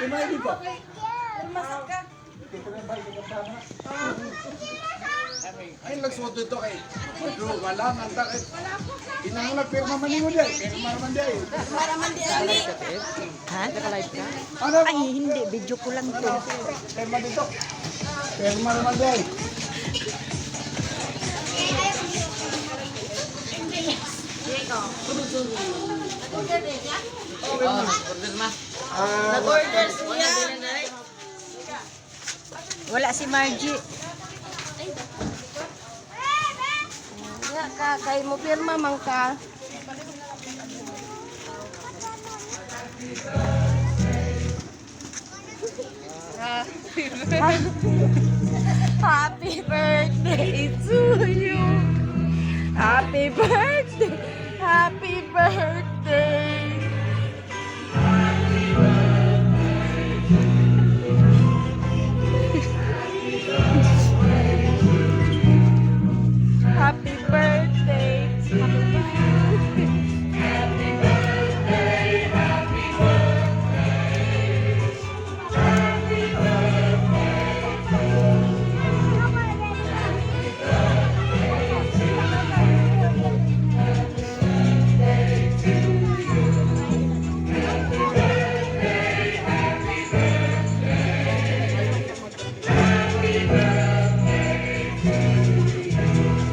Tumay dito. Masak ka. Ay, nagsuot ito kay. Wala man ta kay. Inangulag pirma man mo dai. Pirma man dai. Maraman di ani. Ha? Naka-live ka? Ano? Ay, hindi. Video ko lang to. Pirma dito. Pirma man dai. Nag-order siya. Wala si Margie. Ya ka kay mo pirma man ka. Happy birthday to you. Happy birthday. Happy birthday. Happy birthday.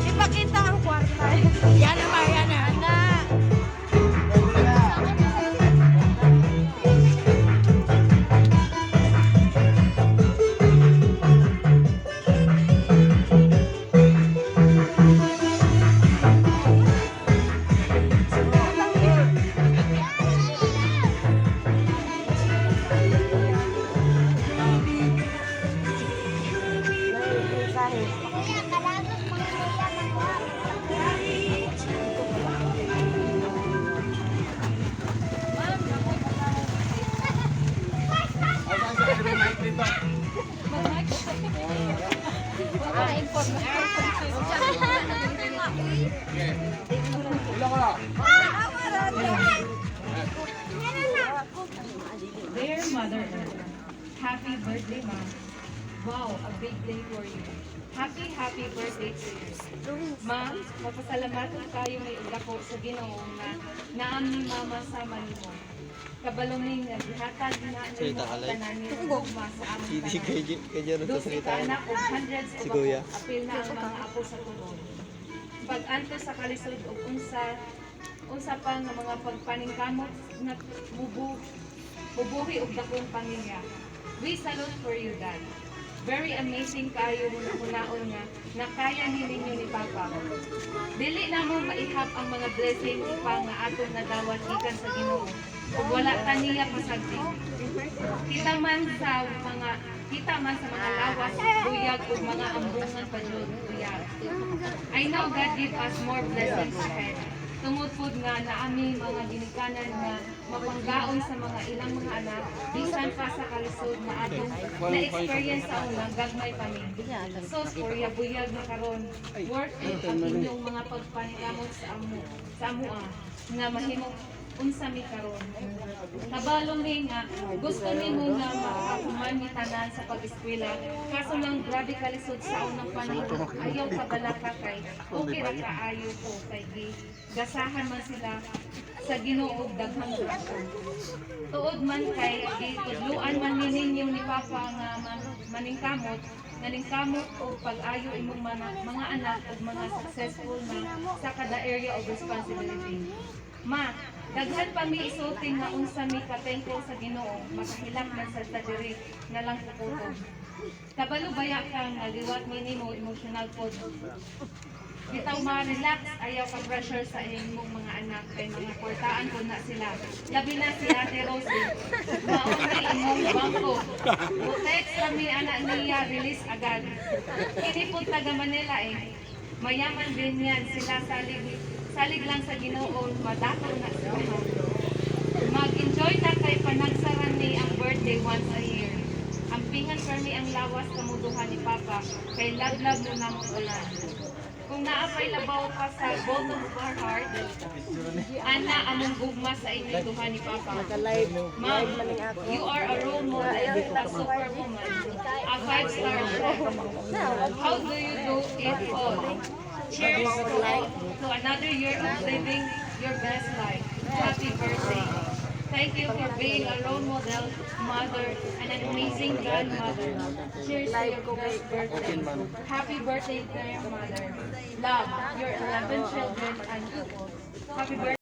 Ipakita ang kwarta. Yana Mariana. Ana. Ilang ka? Dear Mother Earth, happy birthday, Mom. Wow, a big day for you. Happy birthday to you. Ma'am, mapasalamatan kayo may udako sa Ginoo nga naam ni Mama sa manimo. Kabalungin nga gihatag na ni mo ang tanan ni Gugma sa among tanan. Dosi ka anak o hundreds of ako, apil na ang mga apo sa turon. Pag-antos sa kalisod o unsa pa nga mga pagpaningkamot nga bubuhi og dakong pamilya. We salute for you, Dad. Very amazing kayo hunaon nga nakaya ninyo ni Papa. Dili na mo maihap ang mga blessings pa nga atong nadawat gikan sa Ginoo. Ug wala ta niya pasagdi. Kita man sa mga lawas, buyag ug mga ambungan pa jud buyag. I know God give us more blessings ahead. Tungod pod nga naami mga ginikanan nga mapanggaon sa mga ilang mga anak, bisan pa sa kalisod na atong na-experience sa una, gagmay pa ni. So, buyag na karon, worth it ang inyong mga pagpanikamot sa amua nga mahimong unsa mi karon. Kabalong ni nga gusto nimo nga makakuman ni tanan sa pag-eskwela, kaso lang grabe kalisod sa unang panahon. Ayaw ka bala ka kay okay ra kaayo ko kay gasahan man sila sa Ginoo daghang grasya. Tuod man kay gitudluan man ninyo ni Papa nga maningkamot o pag-ayo imong mga anak ug mga successful na sa kada area of responsibility. Ma, daghan pa mi isulti nga unsa mi katengko sa Ginoo, makahilak man sa diri na lang kukuton. Kabalo baya ka nga liwat nimo emotional pod. Bitaw ma-relax, ayaw ka-pressure sa imong mga anak kay mga portaan ko na sila. Labi na si Ate Rose, maunay imong bangko. Text kami anak niya, release agad. Kinipot taga Manila mayaman din yan, sila salig lang sa Ginoo, madakaw na sila. Mag-enjoy ta kay panagsaran ni ang birthday once a year. Ang pingan permi ang lawas kamuduhan ni Papa, kay love mo na mo ulan. Kung naapay labaw pa sa bottom of our heart, ana among gugma sa inyo duha ni Papa. Live. Ma'am, you are a role model, a superwoman, a 5-star chef. How do you do it all? Cheers to another year of living your best life. Happy birthday. Thank you for being a role model, mother, and an amazing grandmother. Cheers to your best birthday. Happy birthday, grandmother. Love, your 11 children and you. Happy birthday.